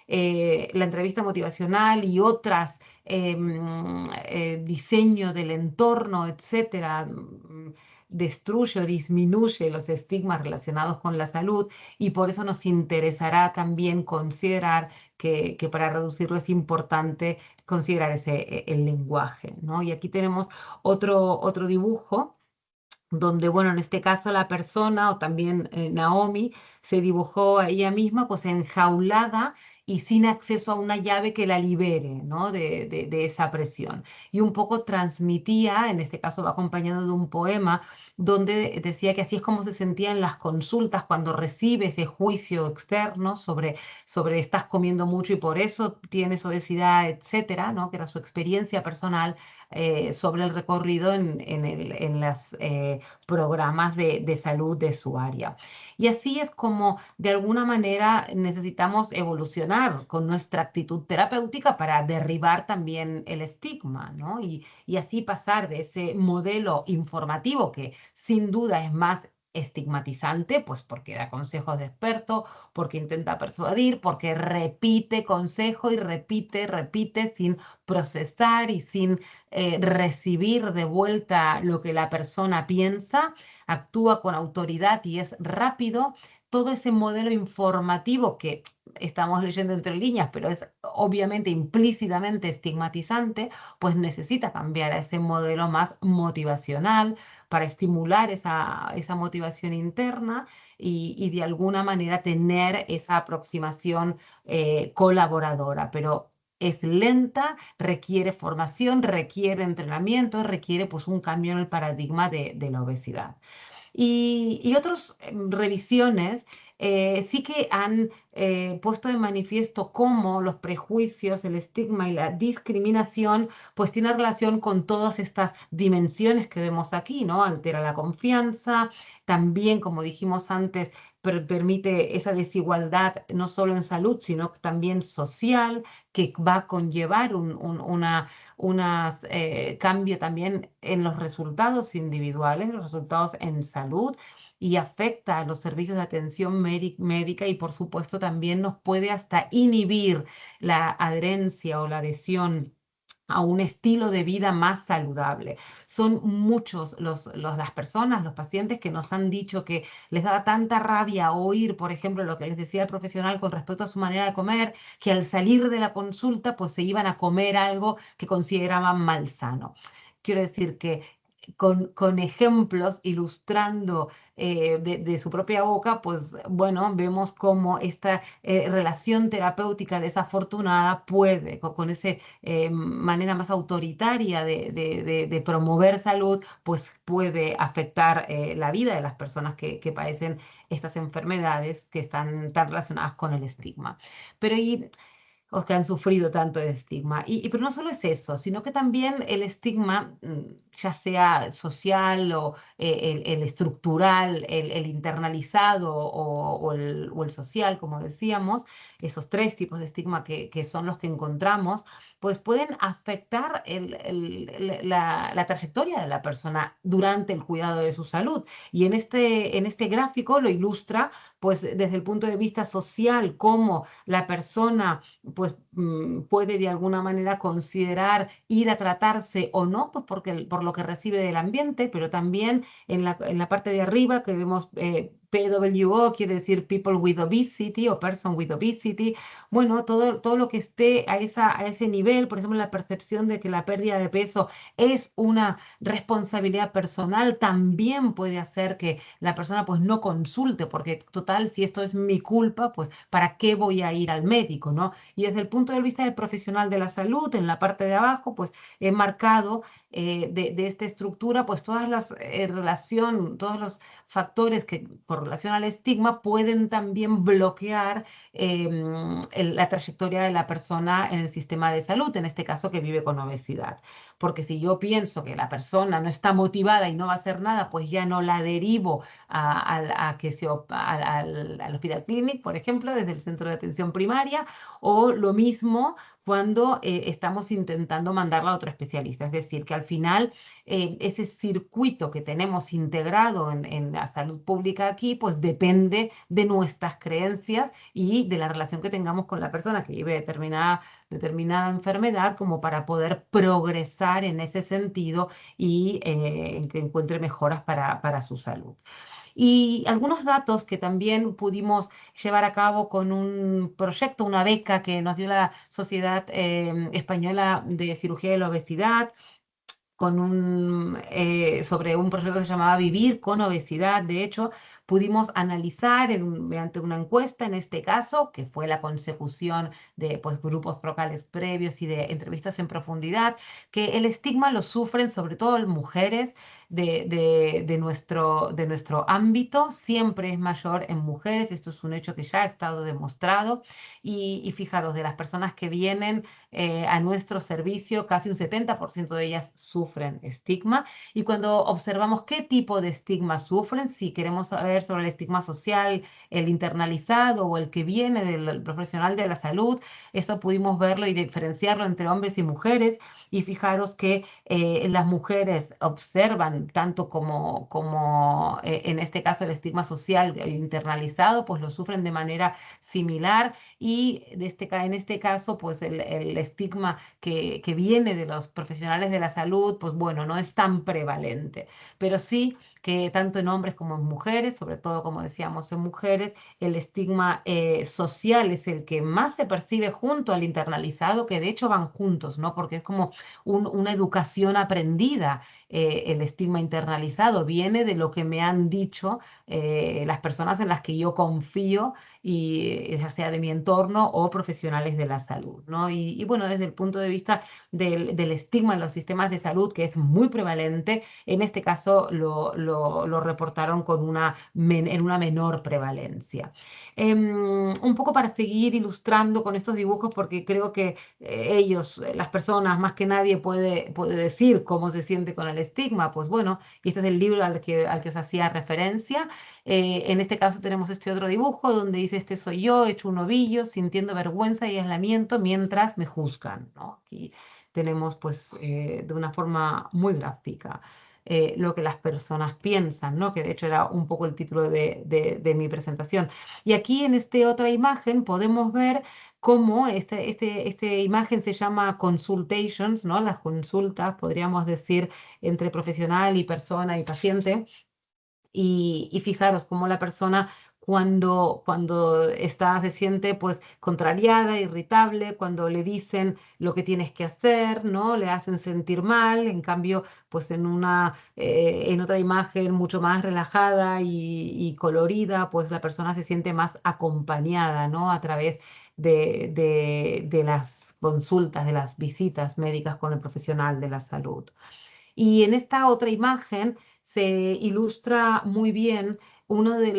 Speaker 4: La entrevista motivacional y otras, diseño del entorno, etcétera, destruye o disminuye los estigmas relacionados con la salud, y por eso nos interesará también considerar que para reducirlo es importante considerar el lenguaje, ¿no? Y aquí tenemos otro dibujo donde, bueno, en este caso la persona, o también Naomi, se dibujó a ella misma pues enjaulada y sin acceso a una llave que la libere, ¿no? de esa presión. Y un poco transmitía, en este caso va acompañado de un poema, donde decía que así es como se sentía en las consultas cuando recibe ese juicio externo sobre estás comiendo mucho y por eso tienes obesidad, etcétera, ¿no? Que era su experiencia personal sobre el recorrido en los programas de salud de su área. Y así es como de alguna manera necesitamos evolucionar con nuestra actitud terapéutica para derribar también el estigma, ¿no? Y así pasar de ese modelo informativo que sin duda es más estigmatizante, pues porque da consejos de experto, porque intenta persuadir, porque repite consejo y repite sin procesar y sin recibir de vuelta lo que la persona piensa, actúa con autoridad y es rápido. Todo ese modelo informativo que estamos leyendo entre líneas, pero es obviamente implícitamente estigmatizante, pues necesita cambiar a ese modelo más motivacional para estimular esa motivación interna y de alguna manera tener esa aproximación colaboradora. Pero es lenta, requiere formación, requiere entrenamiento, requiere pues un cambio en el paradigma de la obesidad. Y otras revisiones sí que han puesto de manifiesto cómo los prejuicios, el estigma y la discriminación pues tienen relación con todas estas dimensiones que vemos aquí, ¿no? Altera la confianza, también, como dijimos antes, permite esa desigualdad no solo en salud, sino también social, que va a conllevar cambio también en los resultados individuales, los resultados en salud, y afecta a los servicios de atención médica y por supuesto también nos puede hasta inhibir la adherencia o la adhesión a un estilo de vida más saludable. Son muchos las personas, los pacientes que nos han dicho que les daba tanta rabia oír, por ejemplo, lo que les decía el profesional con respecto a su manera de comer, que al salir de la consulta pues se iban a comer algo que consideraban malsano. Quiero decir que con ejemplos ilustrando de su propia boca, pues bueno, vemos cómo esta relación terapéutica desafortunada puede, con esa manera más autoritaria de promover salud, pues puede afectar la vida de las personas que padecen estas enfermedades que están tan relacionadas con el estigma. Pero o que han sufrido tanto de estigma. Pero no solo es eso, sino que también el estigma, ya sea social o el estructural, el internalizado o el social, como decíamos, esos tres tipos de estigma que son los que encontramos, pues pueden afectar la trayectoria de la persona durante el cuidado de su salud. Y en este gráfico lo ilustra pues desde el punto de vista social, cómo la persona pues puede de alguna manera considerar ir a tratarse o no, pues por lo que recibe del ambiente, pero también en la parte de arriba que vemos PWO, quiere decir People with Obesity o Person with Obesity. Bueno, todo lo que esté a ese nivel, por ejemplo, la percepción de que la pérdida de peso es una responsabilidad personal, también puede hacer que la persona pues no consulte, porque total, si esto es mi culpa, pues ¿para qué voy a ir al médico, no? Y desde el punto de vista del profesional de la salud, en la parte de abajo, pues he marcado de esta estructura, pues todas las todos los factores que por relación al estigma pueden también bloquear la trayectoria de la persona en el sistema de salud, en este caso que vive con obesidad. Porque si yo pienso que la persona no está motivada y no va a hacer nada, pues ya no la derivo al Hospital Clínic, por ejemplo, desde el centro de atención primaria, o lo mismo cuando estamos intentando mandarla a otro especialista. Es decir, que al final ese circuito que tenemos integrado en la salud pública aquí, pues depende de nuestras creencias y de la relación que tengamos con la persona que vive determinada enfermedad, como para poder progresar en ese sentido y que encuentre mejoras para su salud. Y algunos datos que también pudimos llevar a cabo con un proyecto, una beca que nos dio la Sociedad Española de Cirugía de la Obesidad, sobre un proyecto que se llamaba Vivir con Obesidad. De hecho, pudimos analizar mediante una encuesta, en este caso, que fue la consecución de grupos focales previos y de entrevistas en profundidad, que el estigma lo sufren sobre todo mujeres de nuestro ámbito. Siempre es mayor en mujeres, esto es un hecho que ya ha estado demostrado. Y fijaros, de las personas que vienen a nuestro servicio, casi un 70% de ellas sufren estigma. Y cuando observamos qué tipo de estigma sufren, si queremos saber sobre el estigma social, el internalizado o el que viene del profesional de la salud, esto pudimos verlo y diferenciarlo entre hombres y mujeres. Y fijaros que las mujeres observan tanto como en este caso el estigma social internalizado, pues lo sufren de manera similar. Y en este caso, pues el estigma que viene de los profesionales de la salud, pues bueno, no es tan prevalente, pero sí que tanto en hombres como en mujeres, sobre todo como decíamos en mujeres, el estigma social es el que más se percibe junto al internalizado, que de hecho van juntos, ¿no? Porque es como una educación aprendida. El estigma internalizado viene de lo que me han dicho las personas en las que yo confío, y ya sea de mi entorno o profesionales de la salud, ¿no? Y bueno, desde el punto de vista del estigma en los sistemas de salud, que es muy prevalente, en este caso lo reportaron en una menor prevalencia. Un poco para seguir ilustrando con estos dibujos, porque creo que las personas, más que nadie puede decir cómo se siente con el estigma, pues bueno, y este es el libro al que os hacía referencia. En este caso tenemos este otro dibujo donde dice: este soy yo, hecho un ovillo, sintiendo vergüenza y aislamiento mientras me juzgan, ¿no? Aquí tenemos pues de una forma muy gráfica lo que las personas piensan, ¿no? Que de hecho era un poco el título de mi presentación. Y aquí en esta otra imagen podemos ver cómo esta imagen se llama consultations, ¿no? Las consultas, podríamos decir, entre profesional y persona y paciente. Y fijaros cómo la persona cuando se siente pues contrariada, irritable, cuando le dicen lo que tienes que hacer, ¿no? Le hacen sentir mal. En cambio, pues en otra imagen mucho más relajada y colorida, pues la persona se siente más acompañada, ¿no? A través de las consultas, de las visitas médicas con el profesional de la salud. Y en esta otra imagen se ilustra muy bien uno de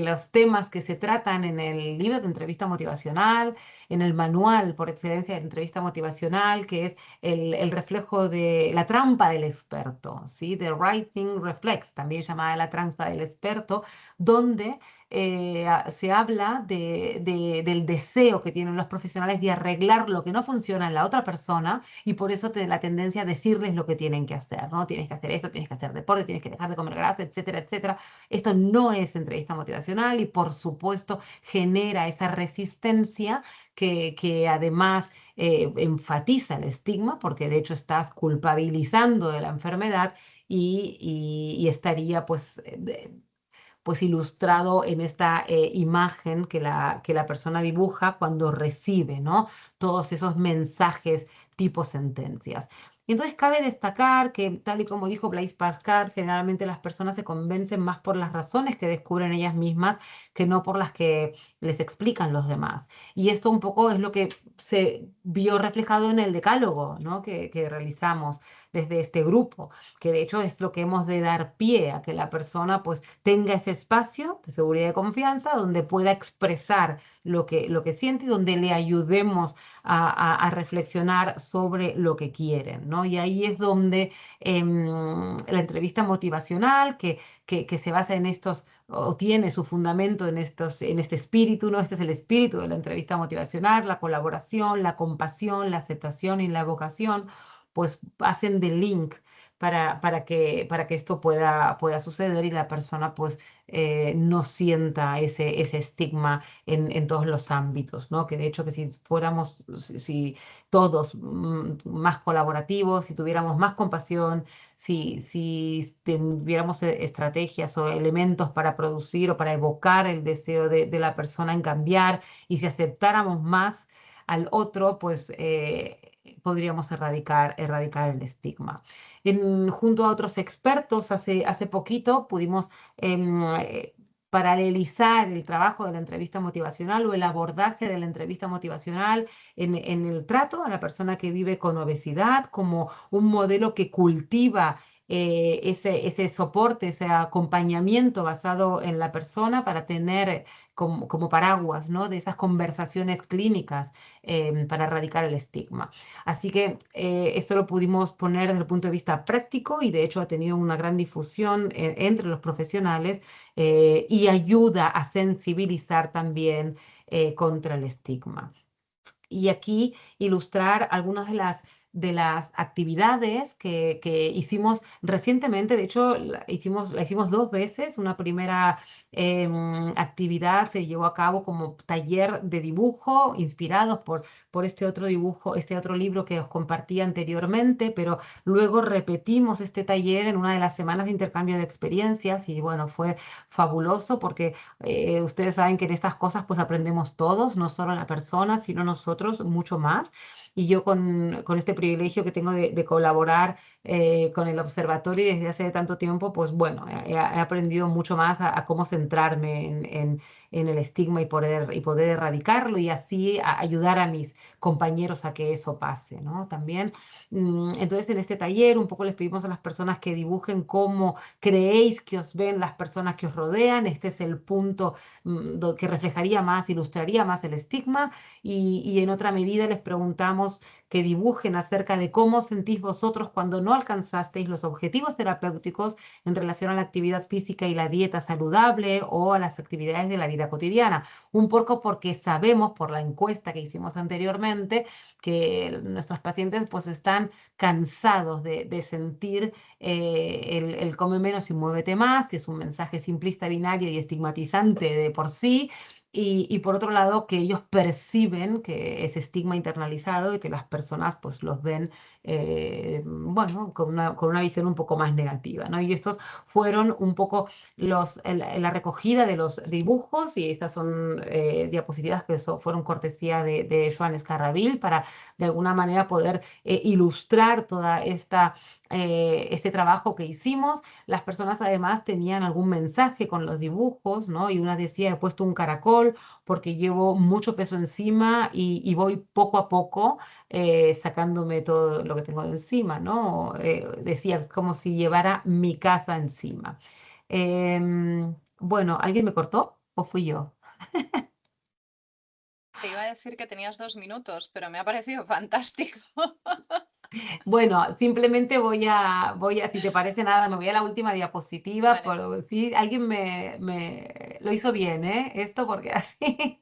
Speaker 4: los temas que se tratan en el libro de entrevista motivacional, en el manual por excelencia de entrevista motivacional, que es el reflejo de la trampa del experto, ¿sí? The Writing Reflex, también llamada la trampa del experto, donde se habla del deseo que tienen los profesionales de arreglar lo que no funciona en la otra persona, y por eso la tendencia a decirles lo que tienen que hacer, ¿no? Tienes que hacer esto, tienes que hacer deporte, tienes que dejar de comer grasa, etcétera, etcétera. Esto no es entrevista motivacional y por supuesto genera esa resistencia que además enfatiza el estigma, porque de hecho estás culpabilizando de la enfermedad y estaría pues ilustrado en esta imagen que la persona dibuja cuando recibe, ¿no? Todos esos mensajes tipo sentencias. Y entonces cabe destacar que, tal y como dijo Blaise Pascal, generalmente las personas se convencen más por las razones que descubren ellas mismas que no por las que les explican los demás. Y esto un poco es lo que se vio reflejado en el decálogo, ¿no? que realizamos desde este grupo, que de hecho es lo que hemos de dar pie a que la persona pues tenga ese espacio de seguridad y confianza donde pueda expresar lo que siente y donde le ayudemos a reflexionar sobre lo que quieren, ¿no? Y ahí es donde la entrevista motivacional, que se basa en estos, o tiene su fundamento en este espíritu, ¿no? Este es el espíritu de la entrevista motivacional, la colaboración, la compasión, la aceptación y la evocación, pues hacen de link para que esto pueda suceder y la persona pues no sienta ese estigma en todos los ámbitos, ¿no? Que de hecho que si fuéramos, si todos más colaborativos, si tuviéramos más compasión, si tuviéramos estrategias o elementos para producir o para evocar el deseo de la persona en cambiar y si aceptáramos más al otro, pues podríamos erradicar el estigma. Junto a otros expertos, hace poquito pudimos paralelizar el trabajo de la entrevista motivacional o el abordaje de la entrevista motivacional en el trato a la persona que vive con obesidad como un modelo que cultiva ese soporte, ese acompañamiento basado en la persona para tener como paraguas, ¿no? De esas conversaciones clínicas para erradicar el estigma. Así que esto lo pudimos poner desde el punto de vista práctico y de hecho ha tenido una gran difusión entre los profesionales y ayuda a sensibilizar también contra el estigma. Y aquí ilustrar algunas de las actividades que hicimos recientemente. De hecho, la hicimos 2 veces. Una primera actividad se llevó a cabo como taller de dibujo, inspirados por este otro dibujo, este otro libro que os compartí anteriormente, pero luego repetimos este taller en una de las semanas de intercambio de experiencias y bueno, fue fabuloso porque ustedes saben que en estas cosas pues aprendemos todos, no solo la persona, sino nosotros mucho más. Y yo con este privilegio que tengo de colaborar con el observatorio desde hace tanto tiempo, pues bueno, he aprendido mucho más a cómo centrarme en el estigma y poder erradicarlo y así ayudar a mis compañeros a que eso pase, ¿no? También, entonces en este taller un poco les pedimos a las personas que dibujen cómo creéis que os ven las personas que os rodean. Este es el punto que reflejaría más, ilustraría más el estigma y en otra medida les preguntamos que dibujen acerca de cómo sentís vosotros cuando no alcanzasteis los objetivos terapéuticos en relación a la actividad física y la dieta saludable o a las actividades de la vida cotidiana. Un poco porque sabemos por la encuesta que hicimos anteriormente que nuestros pacientes pues están cansados de sentir el come menos y muévete más, que es un mensaje simplista, binario y estigmatizante de por sí. Y por otro lado, que ellos perciben que ese estigma internalizado y que las personas pues los ven, bueno, con una visión un poco más negativa, ¿no? Y estos fueron un poco la recogida de los dibujos y estas son diapositivas que fueron cortesía de Joan Escarrabil para de alguna manera poder ilustrar toda este trabajo que hicimos. Las personas además tenían algún mensaje con los dibujos, ¿no? Y una decía, he puesto un caracol porque llevo mucho peso encima y voy poco a poco sacándome todo lo que tengo de encima, ¿no? Decía como si llevara mi casa encima. Bueno, ¿alguien me cortó o fui yo?
Speaker 1: Te iba a decir que tenías 2 minutos, pero me ha parecido fantástico.
Speaker 4: Bueno, simplemente si te parece nada, me voy a la última diapositiva,
Speaker 1: Vale.
Speaker 4: por si alguien lo hizo bien, ¿eh? Esto porque así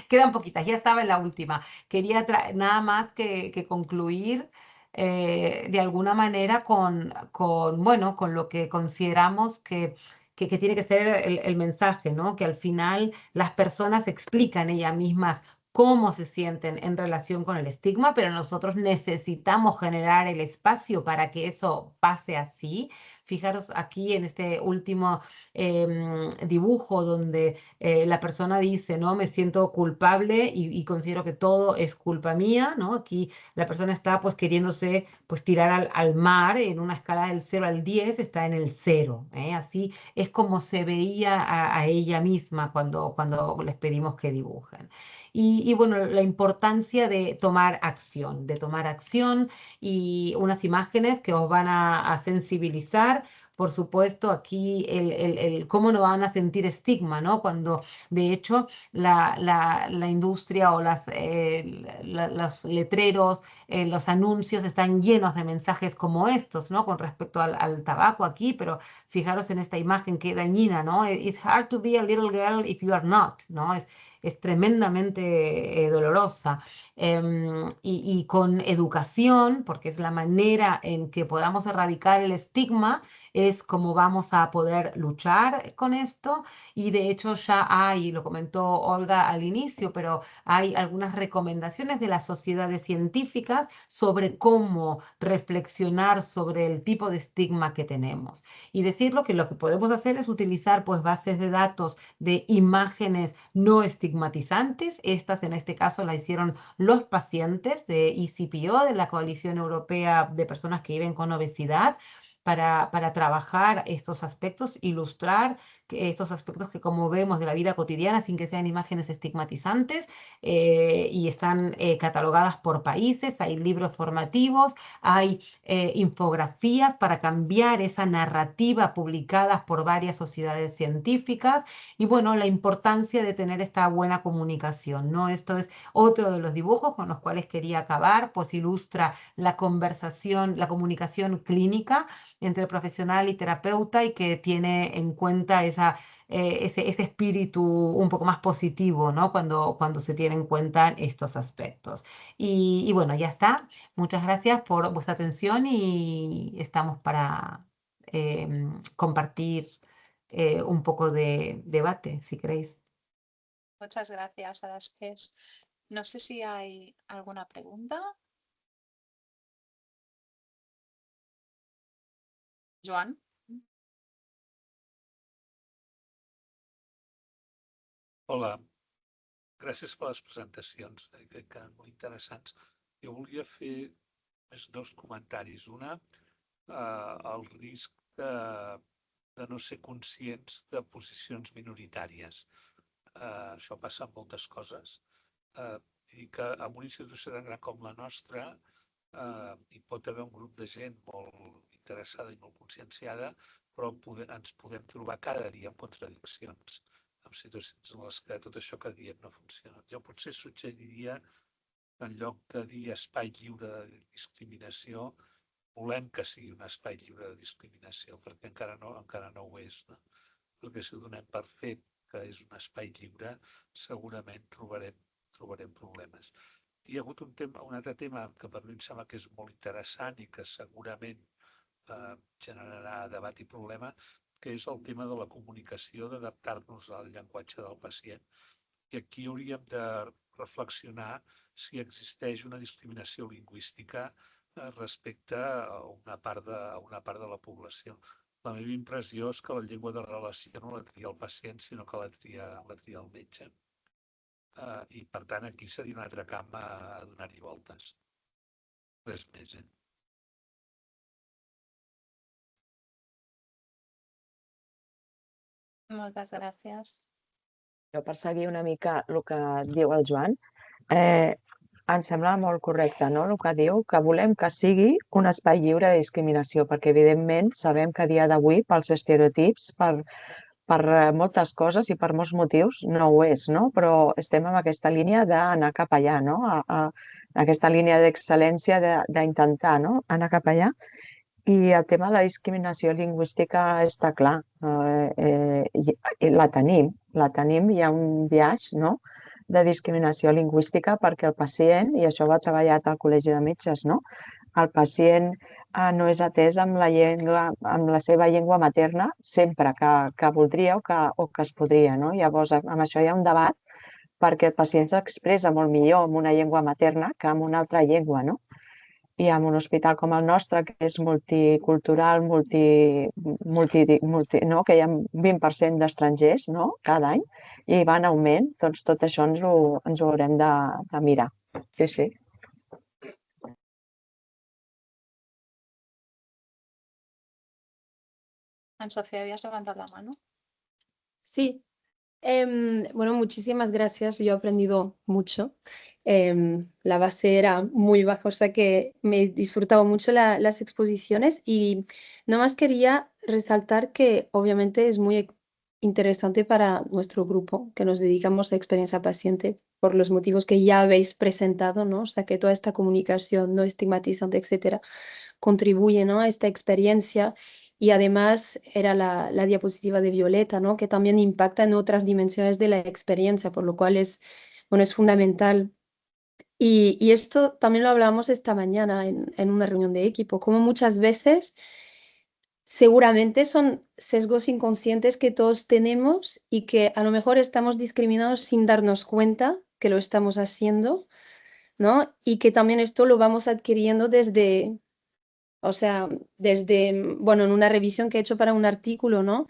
Speaker 4: quedan poquitas, ya estaba en la última. Quería nada más que concluir de alguna manera bueno, con lo que consideramos que tiene que ser el mensaje, ¿no? Que al final las personas explican ellas mismas cómo se sienten en relación con el estigma, pero nosotros necesitamos generar el espacio para que eso pase así, Fijaros aquí en este último dibujo donde la persona dice, ¿no? Me siento culpable y considero que todo es culpa mía, ¿no? Aquí la persona está pues queriéndose pues tirar al mar en una escala del 0 al 10, está en el 0, ¿eh? Así es como se veía a ella misma cuando les pedimos que dibujen. Y bueno, la importancia de tomar acción y unas imágenes que os van a sensibilizar. Por supuesto, aquí el cómo no van a sentir estigma, ¿no? Cuando de hecho la industria o los letreros, los anuncios están llenos de mensajes como estos, ¿no? Con respecto al tabaco aquí, pero fijaros en esta imagen que dañina, ¿no? It's hard to be a little girl if you are not, ¿no? Es tremendamente dolorosa. Y con educación, porque es la manera en que podamos erradicar el estigma, es como vamos a poder luchar con esto. Y de hecho ya hay, lo comentó Olga al inicio, pero hay algunas recomendaciones de las sociedades científicas sobre cómo reflexionar sobre el tipo de estigma que tenemos. Y decirlo que lo que podemos hacer es utilizar pues bases de datos de imágenes no estigmatizantes. Estas en este caso las hicieron los pacientes de ECPO, de la Coalición Europea de Personas que Viven con Obesidad, para trabajar estos aspectos, ilustrar estos aspectos que como vemos de la vida cotidiana sin que sean imágenes estigmatizantes, y están catalogadas por países, hay libros formativos, hay infografías para cambiar esa narrativa publicadas por varias sociedades científicas y bueno, la importancia de tener esta buena comunicación, ¿no? Esto es otro de los dibujos con los cuales quería acabar, pues ilustra la conversación, la comunicación clínica entre el profesional y terapeuta y que tiene en cuenta ese espíritu un poco más positivo, ¿no? Cuando se tienen en cuenta estos aspectos. Y bueno, ya está. Muchas gracias por vuestra atención y estamos para compartir un poco de debate, si queréis.
Speaker 1: Muchas gracias a las tres. No sé si hay alguna pregunta. Joan.
Speaker 5: Hola, gràcies per les presentacions, crec que eren molt interessants. Jo volia fer més dos comentaris. Una, el risc de no ser conscients de posicions minoritàries. Això passa amb moltes coses. I que en una institució tan gran com la nostra hi pot haver un grup de gent molt interessada i molt conscienciada, però ens podem trobar cada dia amb contradiccions, en situacions en les que tot això que diem no funciona. Jo potser suggeriria que en lloc de dir espai lliure de discriminació, volem que sigui un espai lliure de discriminació, perquè encara no ho és, no? Perquè si ho donem per fet que és un espai lliure, segurament trobarem problemes. Hi ha hagut un altre tema que per mi em sembla que és molt interessant i que segurament generarà debat i problema, que és el tema de la comunicació, d'adaptar-nos al llenguatge del pacient. I aquí hauríem de reflexionar si existeix una discriminació lingüística respecte a una part de la població. La meva impressió és que la llengua de relació no la tria el pacient, sinó que la tria el metge. I, per tant, aquí seria un altre camp a donar-hi voltes. Res més,
Speaker 1: Moltes gràcies.
Speaker 2: Jo, per seguir una mica el que diu el Joan, em sembla molt correcte, no? El que diu, que volem que sigui un espai lliure de discriminació, perquè evidentment sabem que a dia d'avui pels estereotips, per moltes coses i per molts motius no ho és, no? Però estem en aquesta línia d'anar cap allà, no? Aquesta línia d'excel·lència d'intentar, no? Anar cap allà. I el tema de la discriminació lingüística està clar, la tenim, hi ha un biaix, no?, de discriminació lingüística perquè el pacient, i això ho ha treballat al Col·legi de Metges, no?, el pacient no és atès amb la seva llengua materna sempre que voldria o que es podria, no? Llavors, amb això hi ha un debat perquè el pacient s'expressa molt millor amb una llengua materna que amb una altra llengua, no? i en un hospital com el nostre, que és multicultural, no? Que hi ha 20% d'estrangers, no? Cada any, i va en augment, doncs tot això ens ho haurem de mirar. Sí, sí.
Speaker 1: Sofía, habías levantado la mano.
Speaker 6: Sí, bueno, muchísimas gracias. Yo he aprendido mucho. La base era muy baja, o sea que me he disfrutado mucho las exposiciones y nomás quería resaltar que obviamente es muy interesante para nuestro grupo que nos dedicamos a experiencia paciente por los motivos que ya habéis presentado, ¿no? O sea que toda esta comunicación no estigmatizante, etcétera, contribuye, ¿no? a esta experiencia. Y además era la diapositiva de Violeta, ¿no? Que también impacta en otras dimensiones de la experiencia, por lo cual es, bueno, es fundamental. Y esto también lo hablábamos esta mañana en una reunión de equipo, como muchas veces seguramente son sesgos inconscientes que todos tenemos y que a lo mejor estamos discriminados sin darnos cuenta que lo estamos haciendo, ¿no? Y que también esto lo vamos adquiriendo desde, o sea, desde, bueno, en una revisión que he hecho para un artículo, ¿no?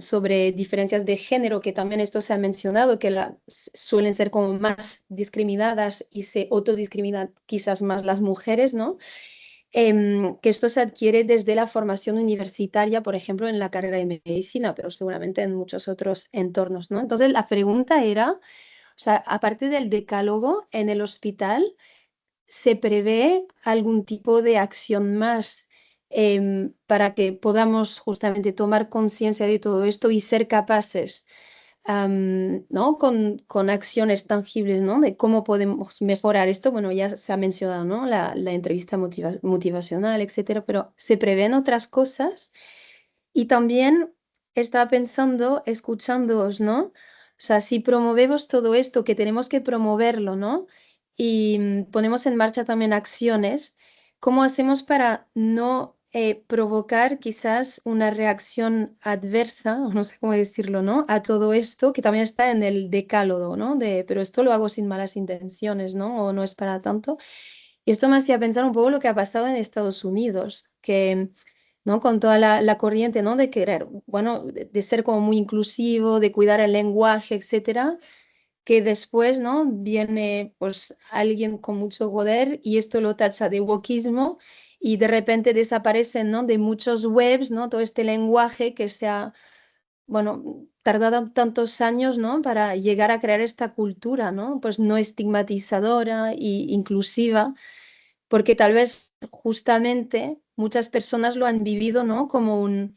Speaker 6: Sobre diferencias de género, que también esto se ha mencionado, que suelen ser como más discriminadas y se autodiscriminan quizás más las mujeres, ¿no? Que esto se adquiere desde la formación universitaria, por ejemplo, en la carrera de medicina, pero seguramente en muchos otros entornos, ¿no? Entonces, la pregunta era, o sea, aparte del decálogo en el hospital, ¿se prevé algún tipo de acción más para que podamos justamente tomar conciencia de todo esto y ser capaces, ¿no? con acciones tangibles, ¿no? De cómo podemos mejorar esto? Bueno, ya se ha mencionado, ¿no? la entrevista motivacional, etcétera, pero ¿se prevén otras cosas? Y también estaba pensando, escuchándoos, ¿no? O sea, si promovemos todo esto, que tenemos que promoverlo, ¿no? Y ponemos en marcha también acciones, ¿cómo hacemos para no provocar quizás una reacción adversa, o no sé cómo decirlo, ¿no? A todo esto, que también está en el decálogo, ¿no? Pero esto lo hago sin malas intenciones, ¿no? O no es para tanto. Y esto me hacía pensar un poco lo que ha pasado en Estados Unidos, que, ¿no? Con toda la corriente, ¿no? De querer, bueno, de ser como muy inclusivo, de cuidar el lenguaje, etcétera, que después, ¿no? Viene pues alguien con mucho poder y esto lo tacha de wokismo y de repente desaparecen, ¿no? De muchos webs, ¿no? Todo este lenguaje que se ha, bueno, tardado tantos años, ¿no? Para llegar a crear esta cultura, ¿no? Pues no estigmatizadora e inclusiva, porque tal vez justamente muchas personas lo han vivido, ¿no? Como un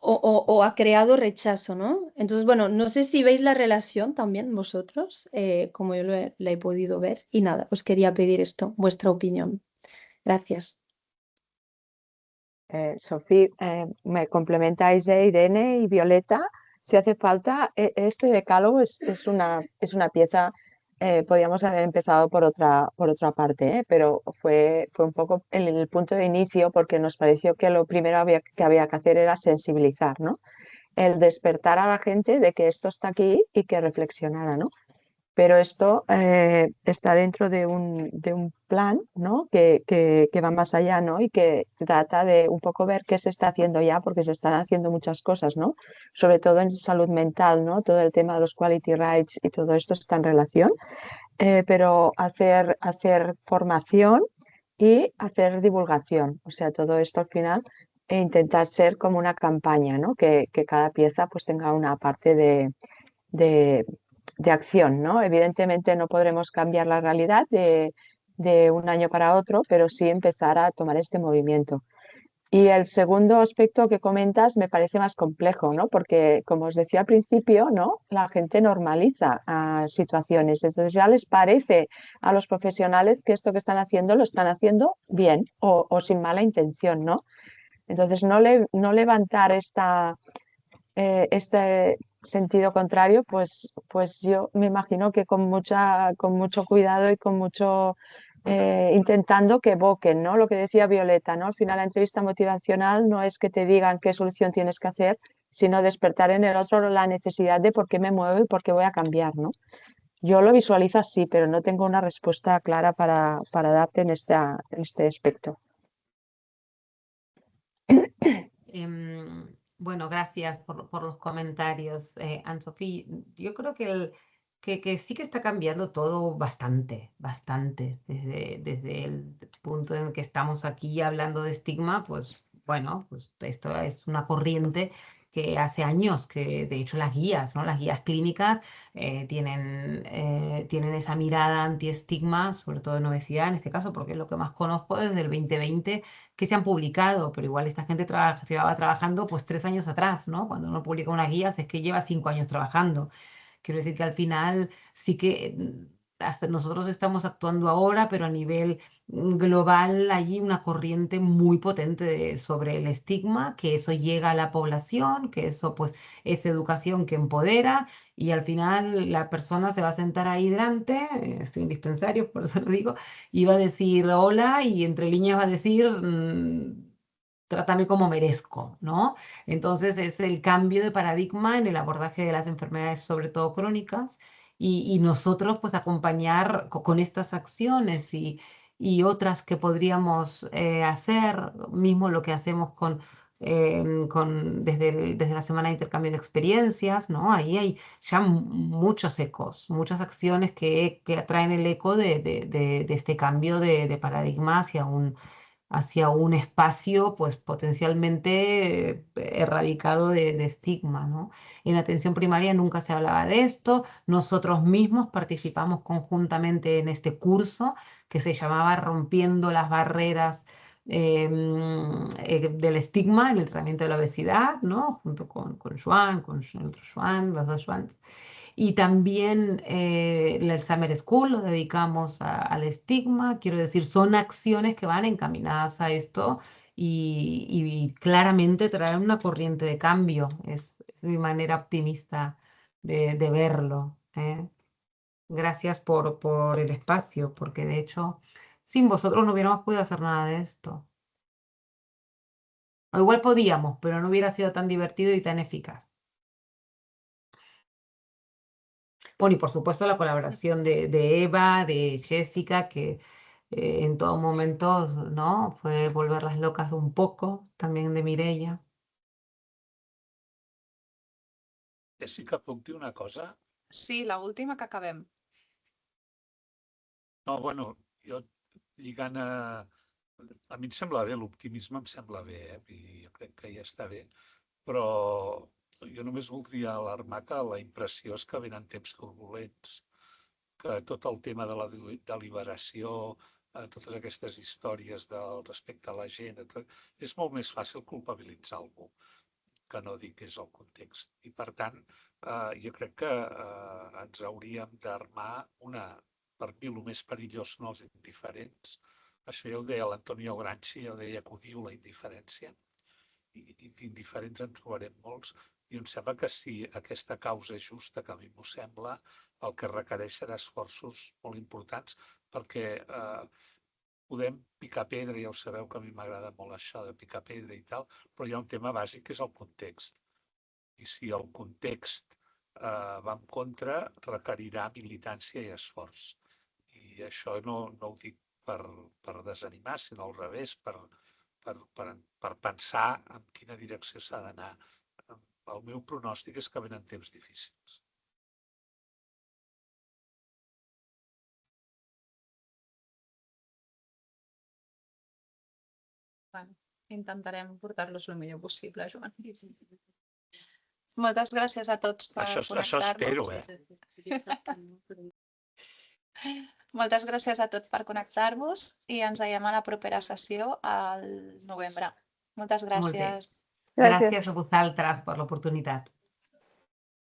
Speaker 6: o ha creado rechazo, ¿no? Entonces, bueno, no sé si veis la relación también vosotros, como yo la he podido ver. Y nada, os quería pedir esto, vuestra opinión. Gracias.
Speaker 2: Sofía, me complementáis Irene y Violeta. Si hace falta, este decálogo es una pieza, podríamos haber empezado por otra parte, pero fue un poco el punto de inicio porque nos pareció que lo primero que había que hacer era sensibilizar, ¿no? El despertar a la gente de que esto está aquí y que reflexionara, ¿no? Pero esto está dentro de un plan, ¿no? que va más allá, ¿no? Y que trata de un poco ver qué se está haciendo ya, porque se están haciendo muchas cosas, ¿no? Sobre todo en salud mental, ¿no? Todo el tema de los quality rights y todo esto está en relación, pero hacer formación y hacer divulgación, o sea, todo esto al final e intentar ser como una campaña, ¿no? Que cada pieza pues tenga una parte de acción, ¿no? Evidentemente no podremos cambiar la realidad de un año para otro, pero sí empezar a tomar este movimiento. Y el segundo aspecto que comentas me parece más complejo, ¿no? Porque, como os decía al principio, ¿no? La gente normaliza situaciones, entonces ya les parece a los profesionales que esto que están haciendo lo están haciendo bien o sin mala intención, ¿no? Entonces no levantar este sentido contrario, pues yo me imagino que con mucho cuidado y con mucho intentando que evoquen, ¿no? Lo que decía Violeta, ¿no? Al final la entrevista motivacional no es que te digan qué solución tienes que hacer, sino despertar en el otro la necesidad de por qué me muevo y por qué voy a cambiar, ¿no? Yo lo visualizo así, pero no tengo una respuesta clara para darte en este aspecto.
Speaker 4: Bueno, gracias por los comentarios, Anne-Sophie. Yo creo que sí que está cambiando todo bastante, desde el punto en el que estamos aquí hablando de estigma, pues bueno, pues esto es una corriente que hace años que, de hecho, las guías, ¿no? Las guías clínicas tienen esa mirada anti-estigma, sobre todo en obesidad, en este caso, porque es lo que más conozco desde el 2020 que se han publicado, pero igual esta gente llevaba trabajando pues 3 años atrás, ¿no? Cuando uno publica unas guías es que lleva 5 años trabajando. Quiero decir que al final sí que hasta nosotros estamos actuando ahora, pero a nivel global hay una corriente muy potente sobre el estigma, que eso llega a la población, que eso pues es educación que empodera y al final la persona se va a sentar ahí delante, estoy en dispensarios, por eso lo digo, y va a decir hola y entre líneas va a decir trátame como merezco, ¿no? Entonces es el cambio de paradigma en el abordaje de las enfermedades, sobre todo crónicas, y nosotros pues acompañar con estas acciones y otras que podríamos hacer, mismo lo que hacemos desde la Semana de Intercambio de Experiencias, ¿no? Ahí hay ya muchos ecos, muchas acciones que atraen el eco de este cambio de paradigma hacia un espacio pues potencialmente erradicado de estigma, ¿no? En atención primaria nunca se hablaba de esto, nosotros mismos participamos conjuntamente en este curso que se llamaba Rompiendo las barreras del estigma en el tratamiento de la obesidad, ¿no? Junto con Joan, con el otro Joan, los dos Joans. Y también el Summer School lo dedicamos al estigma, quiero decir, son acciones que van encaminadas a esto y claramente traen una corriente de cambio. Es mi manera optimista de verlo. Gracias por el espacio, porque de hecho, sin vosotros no hubiéramos podido hacer nada de esto. O igual podíamos, pero no hubiera sido tan divertido y tan eficaz. Bueno, y por supuesto la colaboración de Eva, de Jessica, que en todo momento, ¿no? Fue volverlas locas un poco, también de Mireia.
Speaker 5: Jessica, puc dir una cosa?
Speaker 1: Sí, la última que acabem.
Speaker 5: No, bueno, jo lligant a mi em sembla bé, l'optimisme em sembla bé, i jo crec que ja està bé, però jo només voldria alarmar que la impressió és que venen temps turbulents, que tot el tema de la deliberació, totes aquestes històries respecte a la gent, és molt més fàcil culpabilitzar algú que no dir què és el context. I per tant, jo crec que ens hauríem d'armar per mi, el més perillós són els indiferents. Això ja ho deia l'Antonio Gramsci, ja ho deia que odio la indiferència, i d'indiferents en trobarem molts, i em sembla que si aquesta causa és justa, que a mi m'ho sembla, el que requereix serà esforços molt importants, perquè podem picar pedra, ja ho sabeu que a mi m'agrada molt això de picar pedra i tal, però hi ha un tema bàsic que és el context. I si el context va en contra, requerirà militància i esforç. I això no ho dic per desanimar, sinó al revés, per pensar en quina direcció s'ha d'anar. El meu pronòstic és que venen temps difícils.
Speaker 1: Bueno, intentarem portar-los el millor possible, Joan. Moltes gràcies a tots per
Speaker 5: Això espero,
Speaker 1: connectar-vos. Moltes gràcies a tots per connectar-vos i ens veiem a la propera sessió al novembre. Moltes gràcies.
Speaker 4: Gracias a vosaltres por la oportunidad.